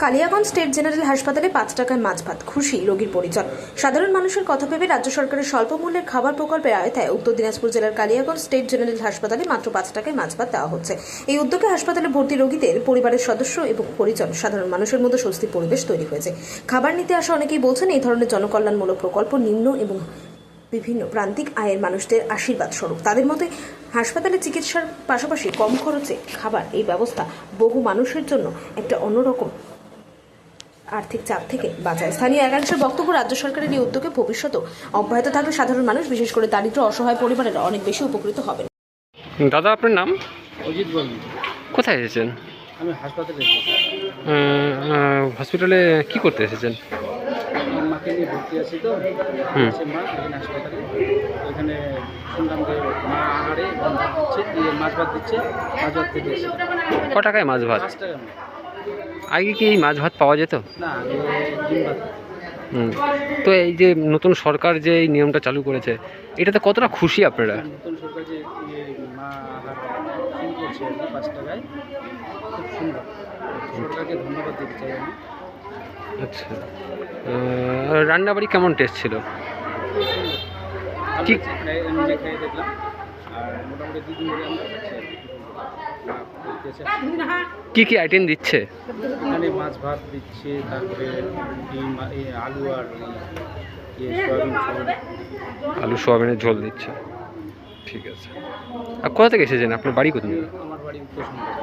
Kaliaganj state general হাসপাতালে 5 টাকায় মাছ ভাত, খুশি রোগীর পরিজন। সাধারণ মানুষের কথা ভেবে রাজ্য সরকারের স্বল্প মূল্যের খাবার প্রকল্পের আওতায় উত্তর দিনাজপুর জেলার কালিয়াগঞ্জ স্টেট জেনারেল হাসপাতালে মাত্র 5 টাকায় মাছ ভাত দেওয়া হচ্ছে। এই উদ্যোগে হাসপাতালে ভর্তি রোগীদের পরিবারের সদস্য এবং পরিজন সাধারণ মানুষের মধ্যে স্বস্তির পরিবেশ তৈরি হয়েছে। খাবার নিতে আসা অনেকেই বলছেন এই ধরনের জনকল্যাণমূলক প্রকল্প নিম্ন এবং বিভিন্ন প্রান্তিক আয়ের মানুষদের আশীর্বাদ স্বরূপ। তাদের মতে হাসপাতালে চিকিৎসার পাশাপাশি কম খরচে খাবার এই ব্যবস্থা বহু মানুষের জন্য একটা অন্যরকম আর্থিক চাপ থেকে বাঁচায়। স্থানীয় একাংশের বক্তব্য, রাজ্য সরকারের এই উদ্যোগে ভবিষ্যতেও অব্যাহত থাকলে সাধারণ মানুষ, বিশেষ করে দারিদ্র অসহায় পরিবারেরা অনেক বেশি উপকৃত হবে। দাদা, আপনার নাম? অজিত বর্মন। কোথায় এসেছেন? আমি হাসপাতালে এসেছি। হসপিটালে কি করতে এসেছেন? আমার মাকে নিয়ে ভর্তি আছি তো, আছে মা এখানে হাসপাতালে। এখানে শুনলাম যে মা আহারে ভাত দিচ্ছে, মাছ ভাত দিচ্ছে, মাছ ভাত খেতে এসেছি। ক টাকায় মাছ ভাত? 5 টাকা। আগে কি এই মাছ ভাত পাওয়া যেত? না, আগে ডিম ভাত। তো এই যে নতুন সরকার যে এই নিয়মটা চালু করেছে, এটাতে কতটা খুশি আপনারা? নতুন সরকার যে মা আহার শুরু করছে আর কি 5 টাকায়, খুব সুন্দর। সরকারকে ধন্যবাদ দিতে চাই আমি। আচ্ছা, রান্নাবাড়ি কেমন টেস্ট ছিল? ঠিক নিজে খেয়ে দেখলাম, আর মোটামুটি 2 দিন ধরে আমরা খাচ্ছি। কি কি আইটেম দিচ্ছে? এখানে মাছ ভাত দিচ্ছে, তারপরে ডিম, আলু আর সয়াবিন ঝোল। আলু সোয়াবিনের ঝোল দিচ্ছে। ঠিক আছে। আর কোথা থেকে এসেছেন? আপনার বাড়ি কোথায়? আমার বাড়ি উত্তর সুন্দর।